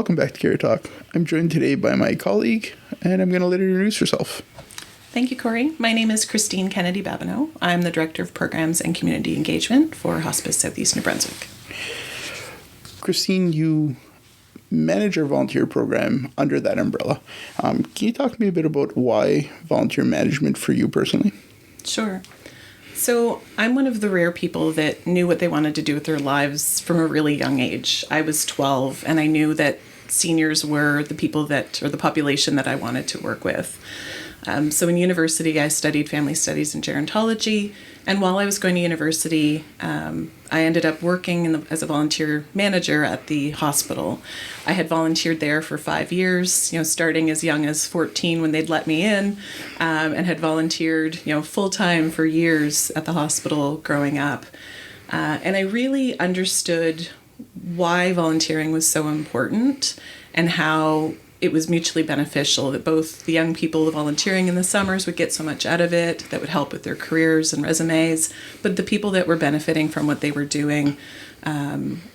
welcome back to Care Talk. I'm joined today by my colleague, and I'm going to let her introduce herself. Thank you, Corey. My name is Christine Kennedy Babineau. I'm the Director of Programs and Community Engagement for Hospice Southeast New Brunswick. Christine, you manage our volunteer program under that umbrella. Can you talk to me a bit about why volunteer management for you personally? Sure. So I'm one of the rare people that knew what they wanted to do with their lives from a really young age. I was 12 and I knew that seniors were the people or the population that I wanted to work with. So in university, I studied family studies and gerontology. And while I was going to university, I ended up working as a volunteer manager at the hospital. I had volunteered there for 5 years, starting as young as 14 when they'd let me in, and had volunteered, full-time for years at the hospital growing up. And I really understood why volunteering was so important and how it was mutually beneficial, that both the young people volunteering in the summers would get so much out of it that would help with their careers and resumes, but the people that were benefiting from what they were doing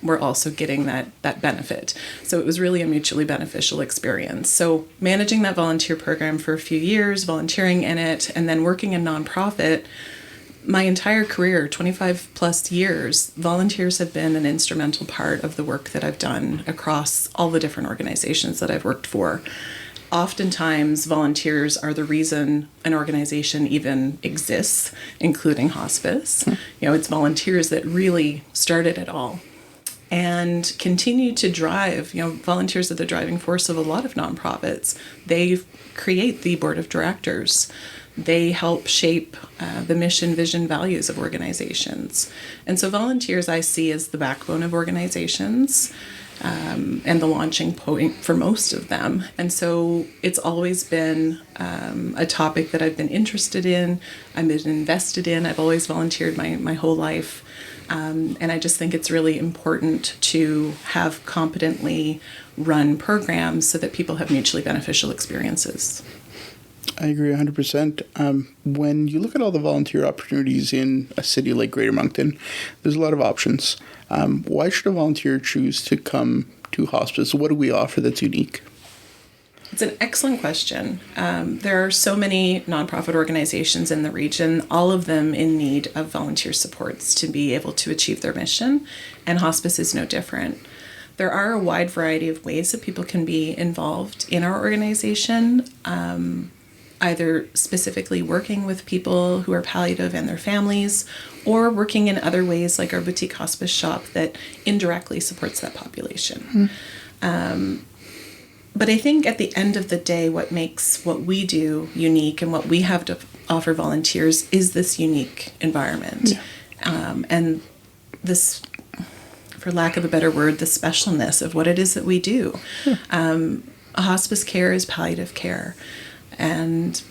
were also getting that benefit. So it was really a mutually beneficial experience. So managing that volunteer program for a few years, volunteering in it, and then working in nonprofit, my entire career, 25 plus years, volunteers have been an instrumental part of the work that I've done across all the different organizations that I've worked for. Oftentimes, volunteers are the reason an organization even exists, including hospice. It's volunteers that really started it all and continue to drive. Volunteers are the driving force of a lot of nonprofits. They create the board of directors. They help shape the mission, vision, values of organizations. And so volunteers I see as the backbone of organizations and the launching point for most of them. And so it's always been a topic that I've been interested in, I've been invested in. I've always volunteered my whole life. And I just think it's really important to have competently run programs so that people have mutually beneficial experiences. I agree 100%. When you look at all the volunteer opportunities in a city like Greater Moncton, there's a lot of options. Why should a volunteer choose to come to hospice? What do we offer that's unique? It's an excellent question. There are so many nonprofit organizations in the region, all of them in need of volunteer supports to be able to achieve their mission, and hospice is no different. There are a wide variety of ways that people can be involved in our organization, either specifically working with people who are palliative and their families, or working in other ways like our boutique hospice shop that indirectly supports that population. But I think at the end of the day, what makes what we do unique and what we have to offer volunteers is this unique environment. And this, for lack of a better word, the specialness of what it is that we do. Hospice care is palliative care. And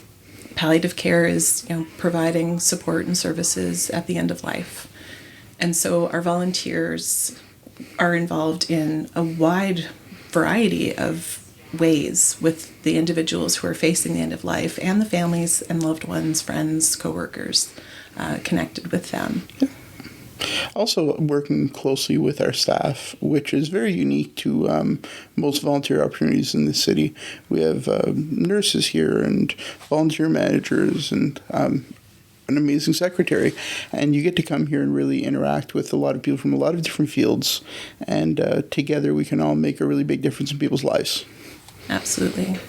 palliative care is, providing support and services at the end of life. And so our volunteers are involved in a wide variety of ways with the individuals who are facing the end of life and the families and loved ones, friends, coworkers connected with them. Also working closely with our staff, which is very unique to most volunteer opportunities in the city. We have nurses here and volunteer managers and an amazing secretary. And you get to come here and really interact with a lot of people from a lot of different fields. And together we can all make a really big difference in people's lives. Absolutely.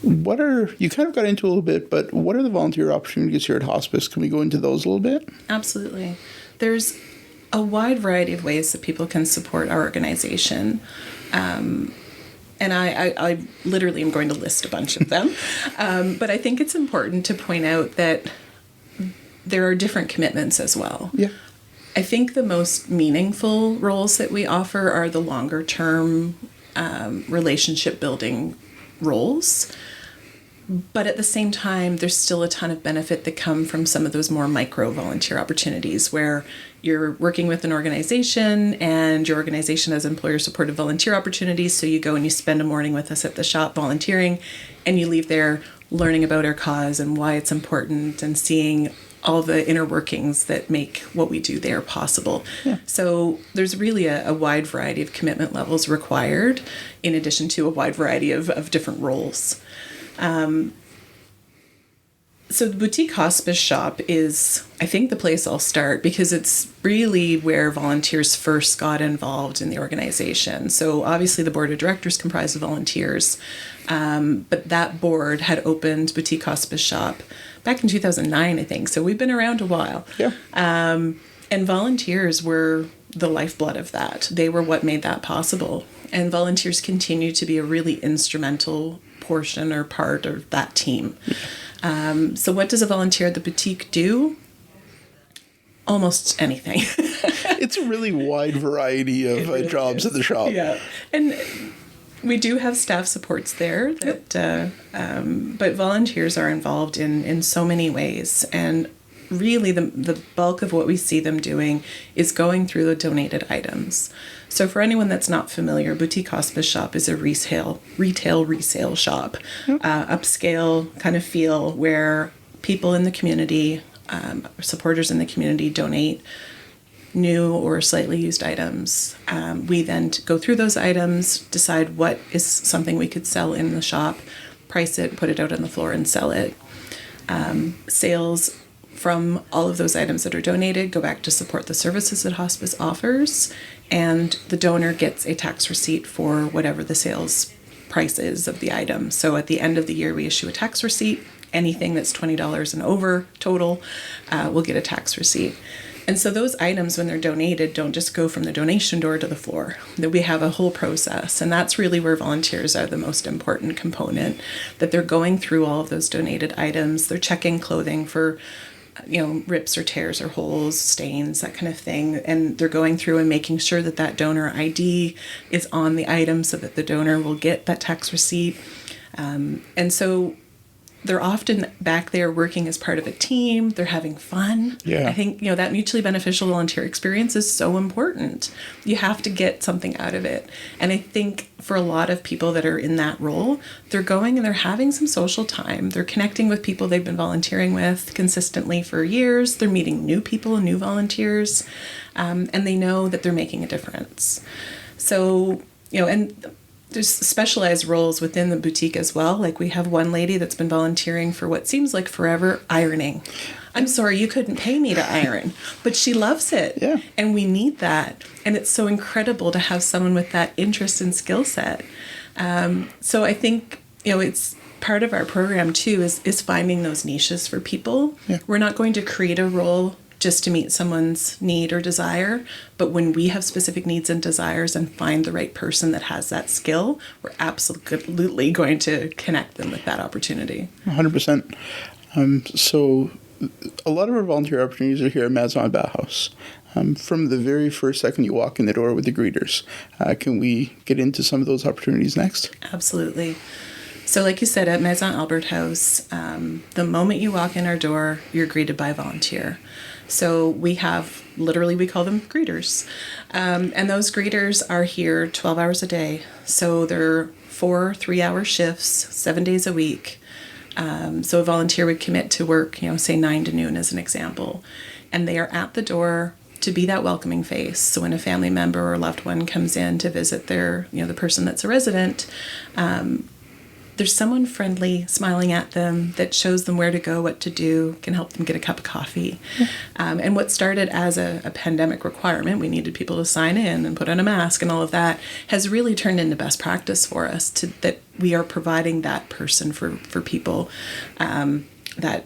You kind of got into a little bit, but what are the volunteer opportunities here at Hospice? Can we go into those a little bit? Absolutely. There's a wide variety of ways that people can support our organization. And I literally am going to list a bunch of them. But I think it's important to point out that there are different commitments as well. Yeah. I think the most meaningful roles that we offer are the longer term relationship building roles. But at the same time, there's still a ton of benefit that come from some of those more micro volunteer opportunities where you're working with an organization and your organization has employer-supported volunteer opportunities. So you go and you spend a morning with us at the shop volunteering and you leave there learning about our cause and why it's important and seeing all the inner workings that make what we do there possible. Yeah. So there's really a wide variety of commitment levels required, in addition to a wide variety of different roles. So the boutique hospice shop is, I think, the place I'll start, because it's really where volunteers first got involved in the organization. So obviously the board of directors comprised of volunteers, but that board had opened boutique hospice shop back in 2009, I think. So we've been around a while. Yeah. And volunteers were the lifeblood of that. They were what made that possible. And volunteers continue to be a really instrumental portion or part of that team. So what does a volunteer at the boutique do? Almost anything. It's a really wide variety of really jobs at the shop. Yeah. And we do have staff supports there, that, but volunteers are involved in so many ways. And really the bulk of what we see them doing is going through the donated items. So for anyone that's not familiar, Boutique Hospice Shop is a retail resale shop, upscale kind of feel, where people in the community, supporters in the community, donate new or slightly used items. We then go through those items, decide what is something we could sell in the shop, price it, put it out on the floor and sell it. Sales from all of those items that are donated go back to support the services that hospice offers, and the donor gets a tax receipt for whatever the sales price is of the item. So at the end of the year, we issue a tax receipt. Anything that's $20 and over total will get a tax receipt. And so those items, when they're donated, don't just go from the donation door to the floor. That we have a whole process, and that's really where volunteers are the most important component, that they're going through all of those donated items. They're checking clothing for rips or tears or holes, stains, that kind of thing. And they're going through and making sure that that donor ID is on the item so that the donor will get that tax receipt. And so they're often back there working as part of a team. They're having fun. Yeah. I think, that mutually beneficial volunteer experience is so important. You have to get something out of it. And I think for a lot of people that are in that role, they're going and they're having some social time. They're connecting with people they've been volunteering with consistently for years. They're meeting new people and new volunteers. And they know that they're making a difference. So, and there's specialized roles within the boutique as well. Like we have one lady that's been volunteering for what seems like forever, ironing. I'm sorry, you couldn't pay me to iron, but she loves it. Yeah. And we need that. And it's so incredible to have someone with that interest and skill set. So I think, it's part of our program too, is finding those niches for people. Yeah. We're not going to create a role just to meet someone's need or desire. But when we have specific needs and desires and find the right person that has that skill, we're absolutely going to connect them with that opportunity. 100%. So a lot of our volunteer opportunities are here at Maison Bauhaus. From the very first second you walk in the door with the greeters. Can we get into some of those opportunities next? Absolutely. So like you said, at Maison Albert House, the moment you walk in our door, you're greeted by a volunteer. So we have, literally, we call them greeters. And those greeters are here 12 hours a day. So they're 4 3-hour shifts, 7 days a week. So a volunteer would commit to work, say 9 to noon as an example. And they are at the door to be that welcoming face. So when a family member or loved one comes in to visit their, the person that's a resident, there's someone friendly smiling at them that shows them where to go, what to do, can help them get a cup of coffee. Yeah. And what started as a pandemic requirement, we needed people to sign in and put on a mask and all of that, has really turned into best practice for us, that we are providing that person for people that,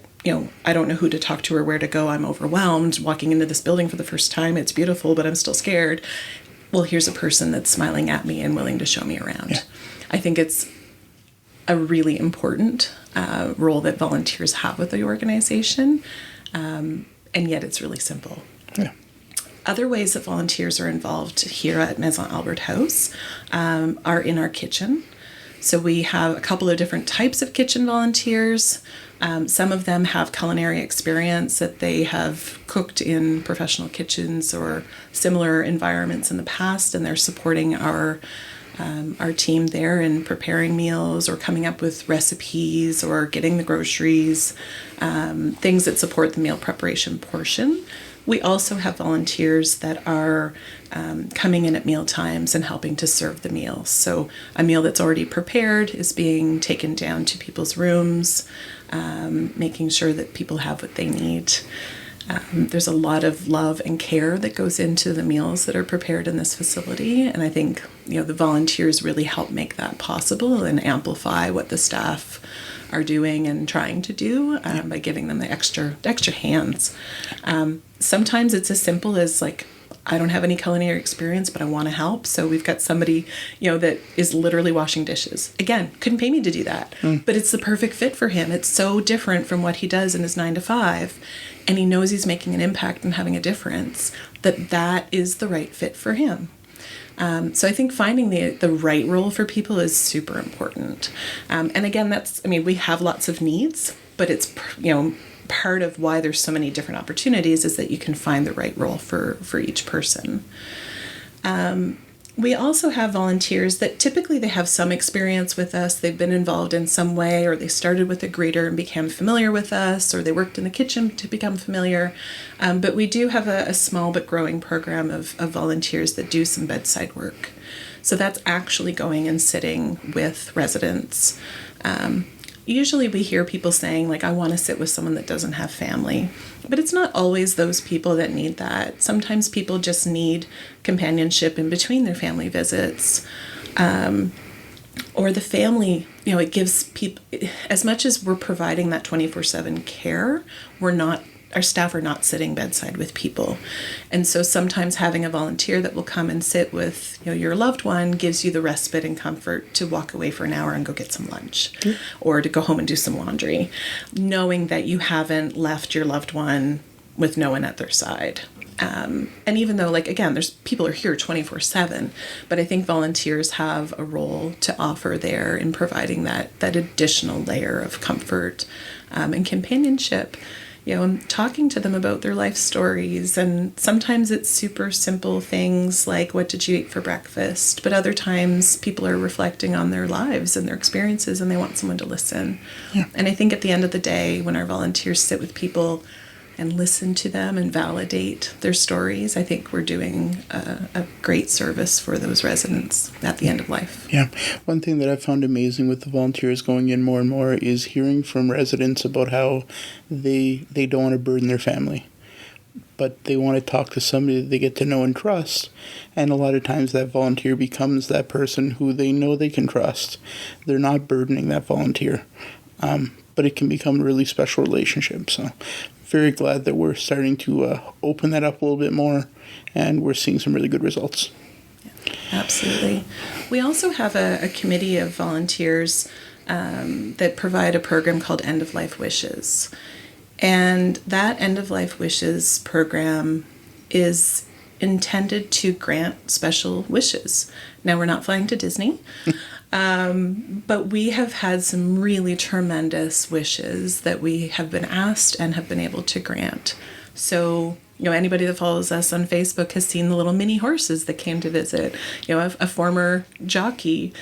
I don't know who to talk to or where to go. I'm overwhelmed walking into this building for the first time. It's beautiful, but I'm still scared. Well, here's a person that's smiling at me and willing to show me around. Yeah. I think it's a really important role that volunteers have with the organization, and yet it's really simple. Yeah. Other ways that volunteers are involved here at Maison Albert House are in our kitchen. So we have a couple of different types of kitchen volunteers. Some of them have culinary experience, that they have cooked in professional kitchens or similar environments in the past, and they're supporting our our team there in preparing meals or coming up with recipes or getting the groceries, things that support the meal preparation portion. We also have volunteers that are coming in at meal times and helping to serve the meals. So a meal that's already prepared is being taken down to people's rooms, making sure that people have what they need. There's a lot of love and care that goes into the meals that are prepared in this facility, and I think the volunteers really help make that possible and amplify what the staff are doing and trying to do by giving them the extra hands. Sometimes it's as simple as like, I don't have any culinary experience, but I want to help. So we've got somebody, that is literally washing dishes. Again, couldn't pay me to do that, but it's the perfect fit for him. It's so different from what he does in his 9 to 5, and he knows he's making an impact and having a difference, that is the right fit for him. So I think finding the right role for people is super important. And again, we have lots of needs, but it's, part of why there's so many different opportunities is that you can find the right role for each person. We also have volunteers that typically they have some experience with us. They've been involved in some way, or they started with a greeter and became familiar with us, or they worked in the kitchen to become familiar. But we do have a small but growing program of volunteers that do some bedside work. So that's actually going and sitting with residents. Usually we hear people saying, like, I want to sit with someone that doesn't have family. But it's not always those people that need that. Sometimes people just need companionship in between their family visits. Or the family, it gives people, as much as we're providing that 24/7 care, our staff are not sitting bedside with people. And so sometimes having a volunteer that will come and sit with your loved one gives you the respite and comfort to walk away for an hour and go get some lunch, or to go home and do some laundry, knowing that you haven't left your loved one with no one at their side. And even though, again, there's people are here 24/7, but I think volunteers have a role to offer there in providing that additional layer of comfort and companionship. Talking to them about their life stories, and sometimes it's super simple things like, what did you eat for breakfast? But other times people are reflecting on their lives and their experiences, and they want someone to listen. Yeah. And I think at the end of the day, when our volunteers sit with people and listen to them and validate their stories, I think we're doing a great service for those residents at the end of life. Yeah. One thing that I've found amazing with the volunteers going in more and more is hearing from residents about how they don't want to burden their family, but they want to talk to somebody that they get to know and trust. And a lot of times that volunteer becomes that person who they know they can trust. They're not burdening that volunteer, but it can become a really special relationship. So very glad that we're starting to open that up a little bit more, and we're seeing some really good results. Yeah, absolutely. We also have a committee of volunteers that provide a program called End of Life Wishes. And that End of Life Wishes program is intended to grant special wishes. Now, we're not flying to Disney, but we have had some really tremendous wishes that we have been asked and have been able to grant. So, anybody that follows us on Facebook has seen the little mini horses that came to visit. A former jockey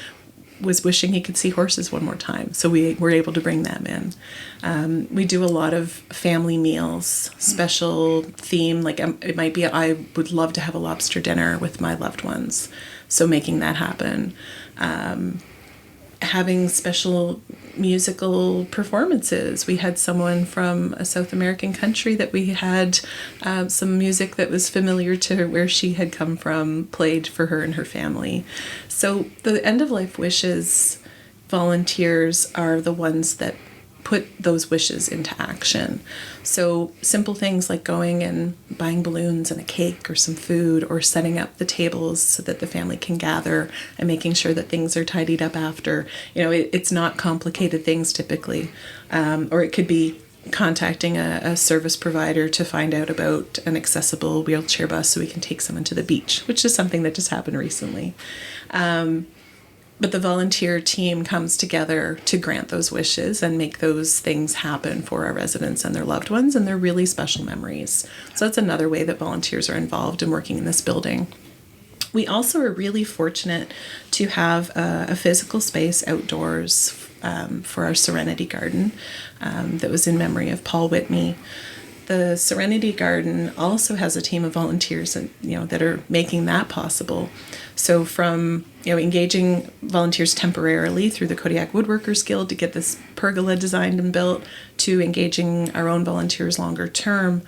was wishing he could see horses one more time, so we were able to bring them in. We do a lot of family meals, special theme, it might be, I would love to have a lobster dinner with my loved ones, so making that happen. Having special musical performances. We had someone from a South American country that we had some music that was familiar to where she had come from, played for her and her family. So the End of Life Wishes volunteers are the ones that put those wishes into action. So simple things like going and buying balloons and a cake or some food, or setting up the tables so that the family can gather, and making sure that things are tidied up after. It's not complicated things typically. Or it could be contacting a service provider to find out about an accessible wheelchair bus so we can take someone to the beach, which is something that just happened recently. But the volunteer team comes together to grant those wishes and make those things happen for our residents and their loved ones, and they're really special memories. So that's another way that volunteers are involved in working in this building. We also are really fortunate to have a physical space outdoors for our Serenity Garden that was in memory of Paul Whitney. The Serenity Garden also has a team of volunteers that are making that possible. So from engaging volunteers temporarily through the Kodiak Woodworkers Guild to get this pergola designed and built, to engaging our own volunteers longer term,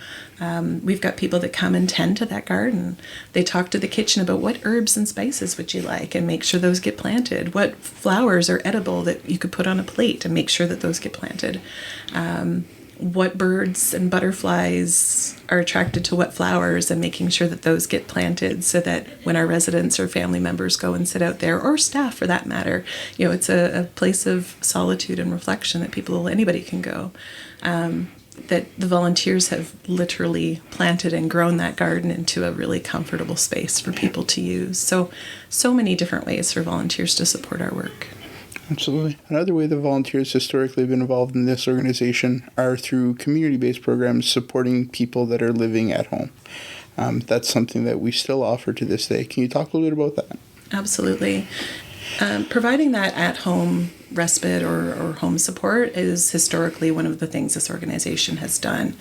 we've got people that come and tend to that garden. They talk to the kitchen about what herbs and spices would you like and make sure those get planted. What flowers are edible that you could put on a plate and make sure that those get planted. What birds and butterflies are attracted to what flowers and making sure that those get planted so that when our residents or family members go and sit out there, or staff for that matter, it's a place of solitude and reflection that anybody can go. That the volunteers have literally planted and grown that garden into a really comfortable space for people to use. So many different ways for volunteers to support our work. Absolutely. Another way the volunteers historically have been involved in this organization are through community-based programs supporting people that are living at home. That's something that we still offer to this day. Can you talk a little bit about that? Absolutely. Providing that at-home respite or home support is historically one of the things this organization has done.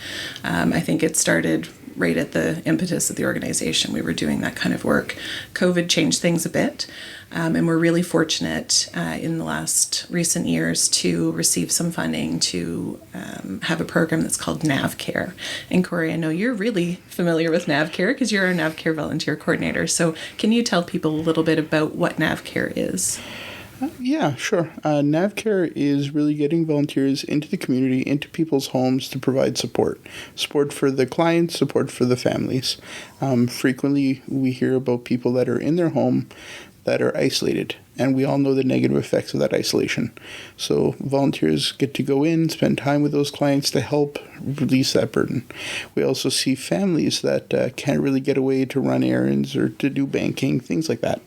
I think it started right at the impetus of the organization. We were doing that kind of work. COVID changed things a bit, and we're really fortunate in the last recent years to receive some funding to have a program that's called NavCare. And Corey, I know you're really familiar with NavCare because you're our NavCare volunteer coordinator. So can you tell people a little bit about what NavCare is? Yeah, sure. NavCare is really getting volunteers into the community, into people's homes to provide support. Support for the clients, support for the families. Frequently, we hear about people that are in their home that are isolated, and we all know the negative effects of that isolation. So volunteers get to go in, spend time with those clients to help release that burden. We also see families that can't really get away to run errands or to do banking, things like that.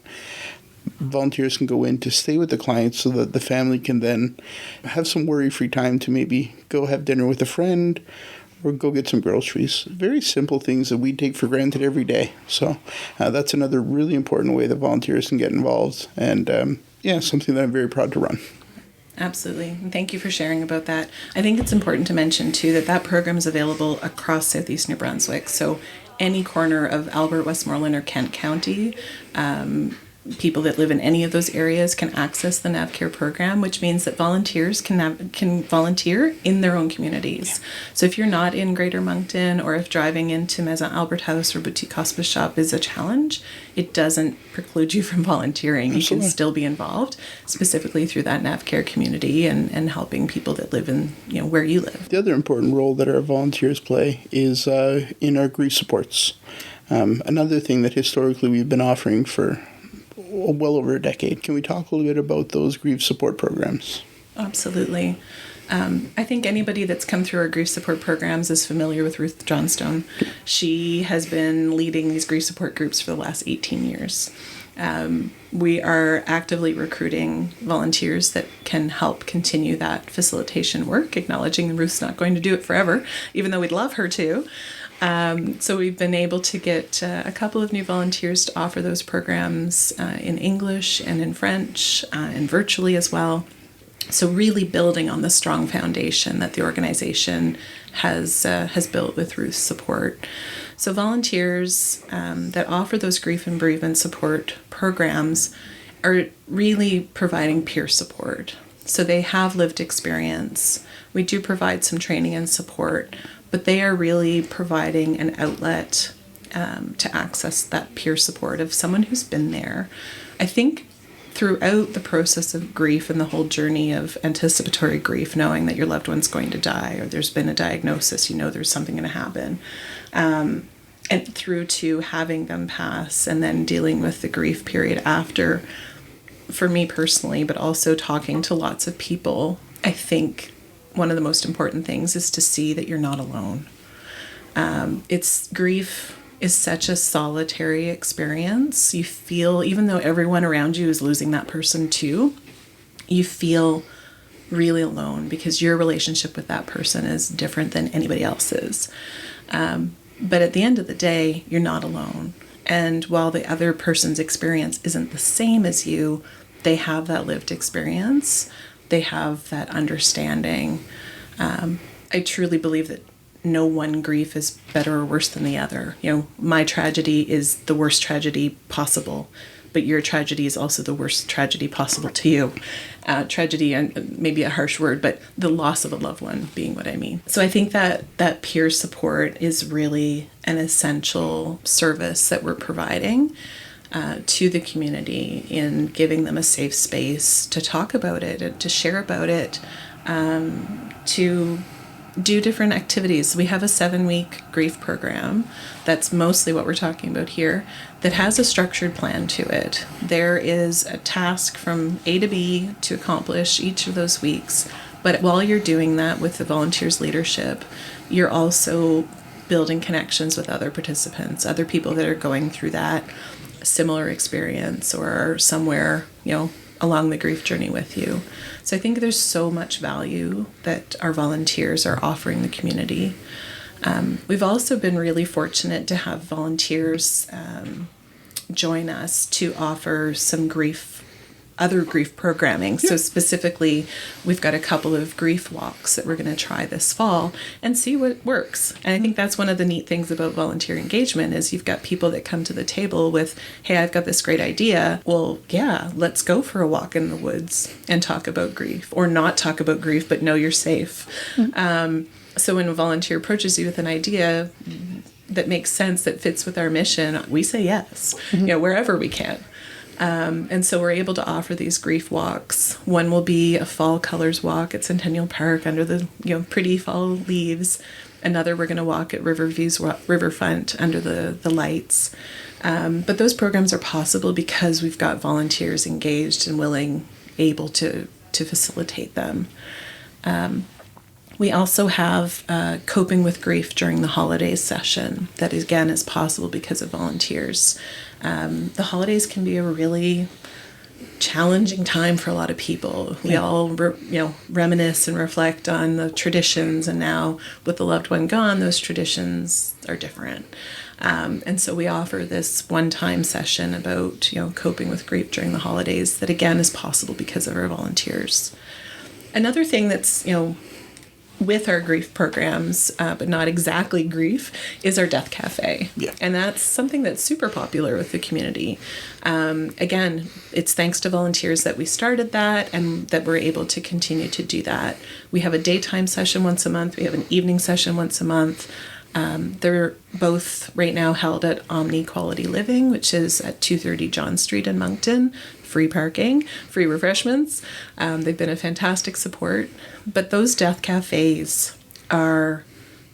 Volunteers can go in to stay with the clients so that the family can then have some worry-free time to maybe go have dinner with a friend or go get some groceries. Very simple things that we take for granted every day. So that's another really important way that volunteers can get involved, and something that I'm very proud to run. Absolutely. And thank you for sharing about that. I think it's important to mention, too, that program is available across southeast New Brunswick. So any corner of Albert, Westmoreland, or Kent County, people that live in any of those areas can access the NavCare program, which means that volunteers can volunteer in their own communities. So if you're not in Greater Moncton, or if driving into Maison Albert House or Boutique Hospice Shop is a challenge, it doesn't preclude you from volunteering. Absolutely. You can still be involved, specifically through that NavCare community and helping people that live in where you live. The other important role that our volunteers play is in our grief supports. Another thing that historically we've been offering for well over a decade. Can we talk a little bit about those grief support programs? Absolutely. I think anybody that's come through our grief support programs is familiar with Ruth Johnstone. She has been leading these grief support groups for the last 18 years. We are actively recruiting volunteers that can help continue that facilitation work, acknowledging Ruth's not going to do it forever, even though we'd love her to. So we've been able to get a couple of new volunteers to offer those programs in English and in French and virtually as well. So really building on the strong foundation that the organization has built with Ruth's support. So volunteers that offer those grief and bereavement support programs are really providing peer support. So they have lived experience. We do provide some training and support, but they are really providing an outlet to access that peer support of someone who's been there. I think throughout the process of grief and the whole journey of anticipatory grief, knowing that your loved one's going to die or there's been a diagnosis, there's something going to happen, and through to having them pass and then dealing with the grief period after, for me personally, but also talking to lots of people, I think one of the most important things is to see that you're not alone. Grief is such a solitary experience. You feel, even though everyone around you is losing that person too, you feel really alone because your relationship with that person is different than anybody else's. But at the end of the day, you're not alone. And while the other person's experience isn't the same as you, they have that lived experience. They have that understanding. I truly believe that no one grief is better or worse than the other. My tragedy is the worst tragedy possible, but your tragedy is also the worst tragedy possible to you. Tragedy, and maybe a harsh word, but the loss of a loved one being what I mean. So I think that peer support is really an essential service that we're providing to the community in giving them a safe space to talk about it, to share about it, to do different activities. We have a 7-week grief program. That's mostly what we're talking about here, that has a structured plan to it. There is a task from A to B to accomplish each of those weeks. But while you're doing that with the volunteers' leadership, you're also building connections with other participants, other people that are going through that similar experience or are somewhere, along the grief journey with you. So I think there's so much value that our volunteers are offering the community. We've also been really fortunate to have volunteers join us to offer some other grief programming. Yeah. So specifically, we've got a couple of grief walks that we're going to try this fall and see what works. And I think that's one of the neat things about volunteer engagement is you've got people that come to the table with, hey, I've got this great idea. Well, yeah, let's go for a walk in the woods and talk about grief, or not talk about grief, but know you're safe. Mm-hmm. So when a volunteer approaches you with an idea that makes sense, that fits with our mission, we say yes, wherever we can. And so we're able to offer these grief walks. One will be a fall colors walk at Centennial Park under the pretty fall leaves. Another, we're going to walk at Riverview's riverfront under the lights. But those programs are possible because we've got volunteers engaged and willing, able to facilitate them. We also have coping with grief during the holidays session that, again, is possible because of volunteers. The holidays can be a really challenging time for a lot of people. We all, reminisce and reflect on the traditions, and now with the loved one gone, those traditions are different. And so we offer this one-time session about, coping with grief during the holidays that, again, is possible because of our volunteers. Another thing that's, with our grief programs, but not exactly grief, is our Death Cafe. Yeah. And that's something that's super popular with the community. Again, it's thanks to volunteers that we started that and that we're able to continue to do that. We have a daytime session once a month. We have an evening session once a month. They're both right now held at Omni Quality Living, which is at 230 John Street in Moncton. Free parking, free refreshments. They've been a fantastic support. But those death cafes are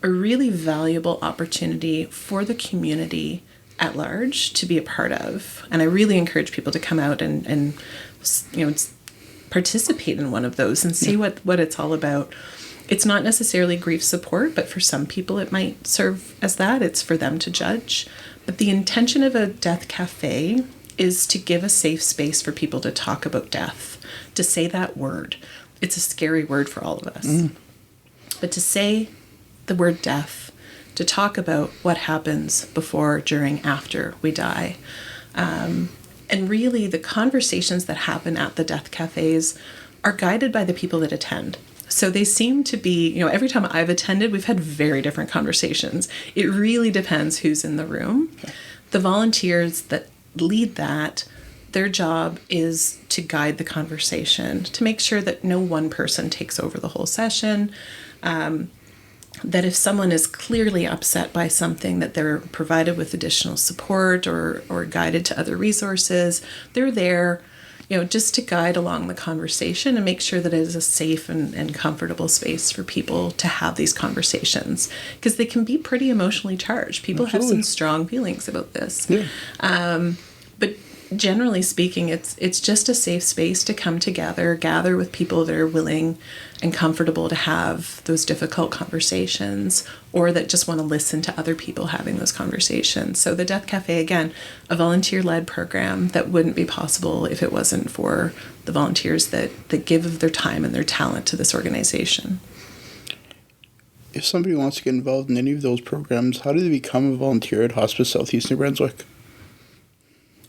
a really valuable opportunity for the community at large to be a part of. And I really encourage people to come out and participate in one of those and see what it's all about. It's not necessarily grief support, but for some people it might serve as that. It's for them to judge. But the intention of a death cafe is to give a safe space for people to talk about death, to say that word. It's a scary word for all of us. But to say the word death, to talk about what happens before, during, after we die. And really the conversations that happen at the death cafes are guided by the people that attend. So they seem to be, every time I've attended, we've had very different conversations. It really depends who's in the room. Okay. The volunteers that lead that, their job is to guide the conversation, to make sure that no one person takes over the whole session, that if someone is clearly upset by something, that they're provided with additional support or guided to other resources. They're there, just to guide along the conversation and make sure that it is a safe and comfortable space for people to have these conversations, because they can be pretty emotionally charged. People Absolutely. Have some strong feelings about this. Yeah. But generally speaking, it's just a safe space to come together, gather with people that are willing and comfortable to have those difficult conversations, or that just want to listen to other people having those conversations. So the Death Cafe, again, a volunteer-led program that wouldn't be possible if it wasn't for the volunteers that give of their time and their talent to this organization. If somebody wants to get involved in any of those programs, how do they become a volunteer at Hospice Southeast New Brunswick?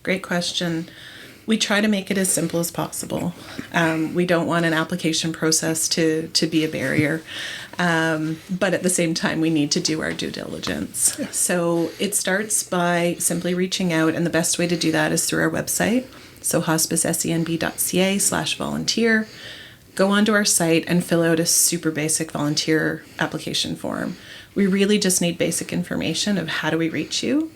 Great question. We try to make it as simple as possible. We don't want an application process to be a barrier. But at the same time, we need to do our due diligence. Yeah. So it starts by simply reaching out, and the best way to do that is through our website. So hospicesenb.ca/volunteer. Go onto our site and fill out a super basic volunteer application form. We really just need basic information of how do we reach you.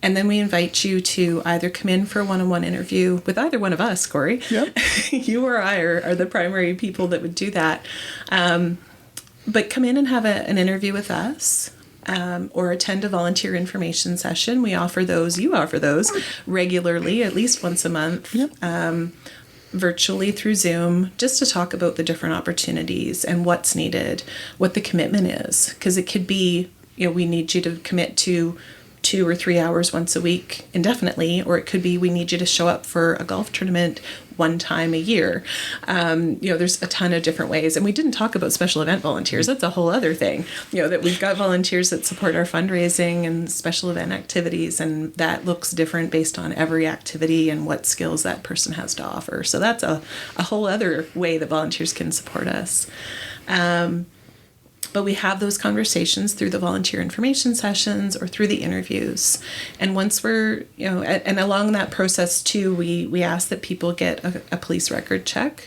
And then we invite you to either come in for a one-on-one interview with either one of us, Corey. Yep. You or I are the primary people that would do that. But come in and have an interview with us, or attend a volunteer information session. We offer those, you offer those regularly, at least once a month, yep. Virtually through Zoom, just to talk about the different opportunities and what's needed, what the commitment is. Because it could be, we need you to commit to 2 or 3 hours once a week indefinitely, or it could be we need you to show up for a golf tournament one time a year. There's a ton of different ways. And we didn't talk about special event volunteers. That's a whole other thing, that we've got volunteers that support our fundraising and special event activities, and that looks different based on every activity and what skills that person has to offer. So that's a whole other way that volunteers can support us. But we have those conversations through the volunteer information sessions or through the interviews. And once we're, and along that process too, we ask that people get a police record check.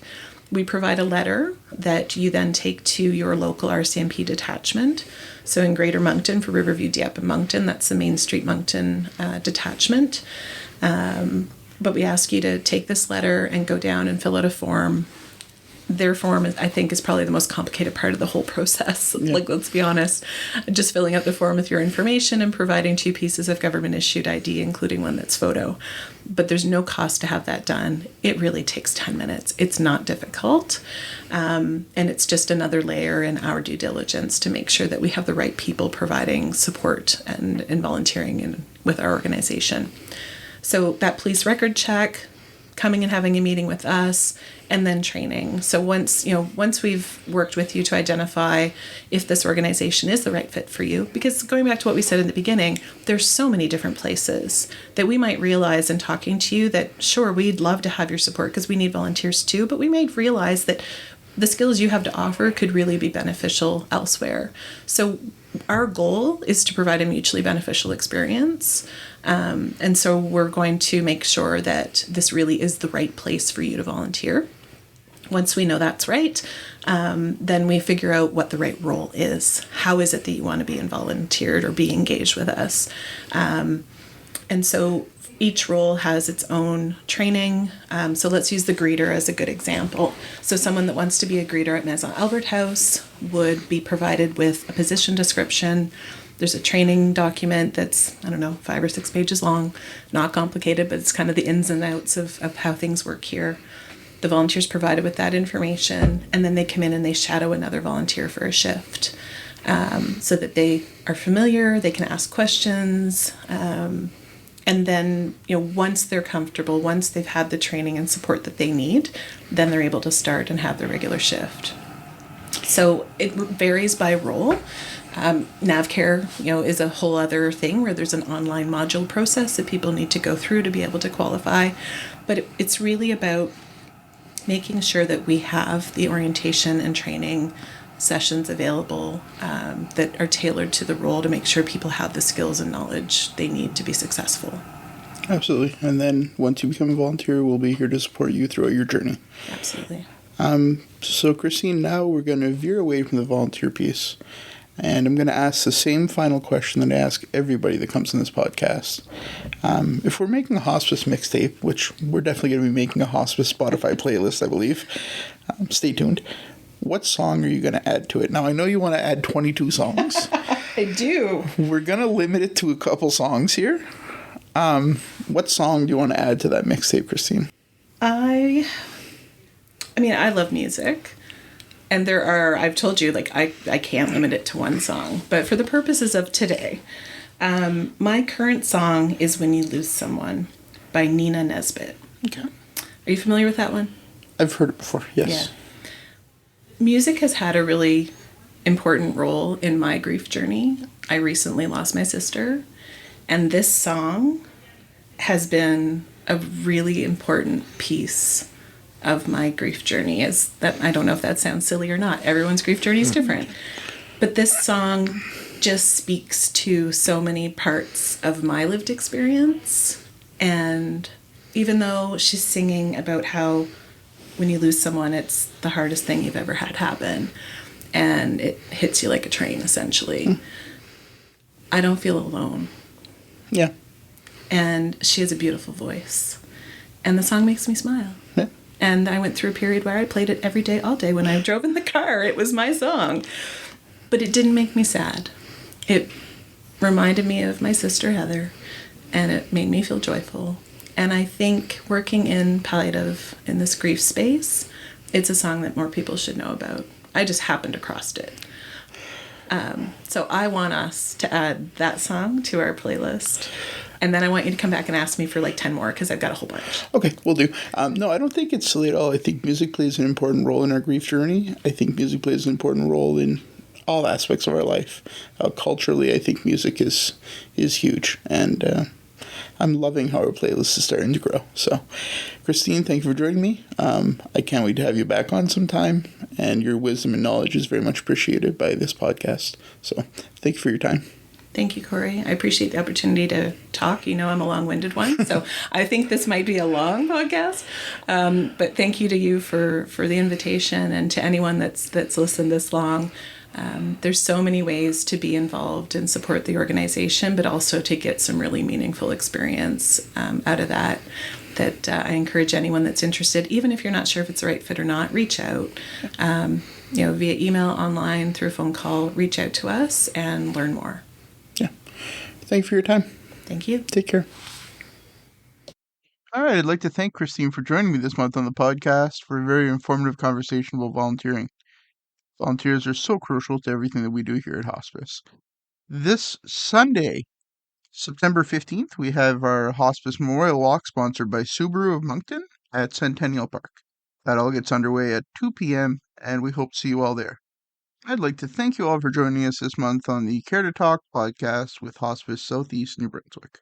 We provide a letter that you then take to your local RCMP detachment. So in Greater Moncton, for Riverview, Dieppe, and Moncton, that's the Main Street Moncton detachment. But we ask you to take this letter and go down and fill out a form. Their form, I think, is probably the most complicated part of the whole process. Yeah. Let's be honest. Just filling out the form with your information and providing 2 pieces of government-issued ID, including one that's photo. But there's no cost to have that done. It really takes 10 minutes. It's not difficult. And it's just another layer in our due diligence to make sure that we have the right people providing support and volunteering with our organization. So that police record check, coming and having a meeting with us, and then training. So once we've worked with you to identify if this organization is the right fit for you, because going back to what we said in the beginning, there's so many different places that we might realize in talking to you that, sure, we'd love to have your support because we need volunteers too, but we might realize that the skills you have to offer could really be beneficial elsewhere. So our goal is to provide a mutually beneficial experience. And so we're going to make sure that this really is the right place for you to volunteer. Once we know that's right, then we figure out what the right role is. How is it that you want to be volunteered or be engaged with us? And so each role has its own training. So let's use the greeter as a good example. So someone that wants to be a greeter at Maison Albert House would be provided with a position description. There's a training document that's, 5 or 6 pages long, not complicated, but it's kind of the ins and outs of how things work here. The volunteer's provided with that information, and then they come in and they shadow another volunteer for a shift, so that they are familiar, they can ask questions, and then, once they're comfortable, once they've had the training and support that they need, then they're able to start and have their regular shift. So it varies by role. NavCare, is a whole other thing where there's an online module process that people need to go through to be able to qualify. But it's really about making sure that we have the orientation and training sessions available that are tailored to the role to make sure people have the skills and knowledge they need to be successful. Absolutely. And then once you become a volunteer, we'll be here to support you throughout your journey. Absolutely. So Christine, now we're going to veer away from the volunteer piece. And I'm going to ask the same final question that I ask everybody that comes on this podcast. If we're making a hospice mixtape, which we're definitely going to be making a hospice Spotify playlist, I believe. Stay tuned. What song are you going to add to it? Now, I know you want to add 22 songs. I do. We're going to limit it to a couple songs here. What song do you want to add to that mixtape, Christine? I love music. And I've told you, I can't limit it to one song. But for the purposes of today, my current song is When You Lose Someone by Nina Nesbitt. Okay. Are you familiar with that one? I've heard it before, yes. Yeah. Music has had a really important role in my grief journey. I recently lost my sister. And this song has been a really important piece of my grief journey. Is that, I don't know if that sounds silly or not. Everyone's grief journey is different. But this song just speaks to so many parts of my lived experience. And even though she's singing about how when you lose someone, it's the hardest thing you've ever had happen, and it hits you like a train, essentially, I don't feel alone. Yeah. And she has a beautiful voice. And the song makes me smile. Yeah. And I went through a period where I played it every day, all day. When I drove in the car, it was my song. But it didn't make me sad. It reminded me of my sister Heather, and it made me feel joyful. And I think working in palliative, in this grief space, it's a song that more people should know about. I just happened across it. So I want us to add that song to our playlist. And then I want you to come back and ask me for like 10 more, because I've got a whole bunch. Okay, we'll do. No, I don't think it's silly at all. I think music plays an important role in our grief journey. I think music plays an important role in all aspects of our life. Culturally, I think music is huge. And I'm loving how our playlist is starting to grow. So, Christine, thank you for joining me. I can't wait to have you back on sometime. And your wisdom and knowledge is very much appreciated by this podcast. So, thank you for your time. Thank you, Corey. I appreciate the opportunity to talk. You know, I'm a long-winded one, so I think this might be a long podcast. But thank you to you for the invitation, and to anyone that's listened this long. There's so many ways to be involved and support the organization, but also to get some really meaningful experience out of that. I encourage anyone that's interested, even if you're not sure if it's the right fit or not, reach out. Via email, online, through a phone call, reach out to us and learn more. Yeah. Thank you for your time. Thank you. Take care. All right, I'd like to thank Christine for joining me this month on the podcast for a very informative conversation about volunteering. Volunteers are so crucial to everything that we do here at Hospice. This Sunday, September 15th, we have our Hospice Memorial Walk sponsored by Subaru of Moncton at Centennial Park. That all gets underway at 2 p.m., and we hope to see you all there. I'd like to thank you all for joining us this month on the Care to Talk podcast with Hospice Southeast New Brunswick.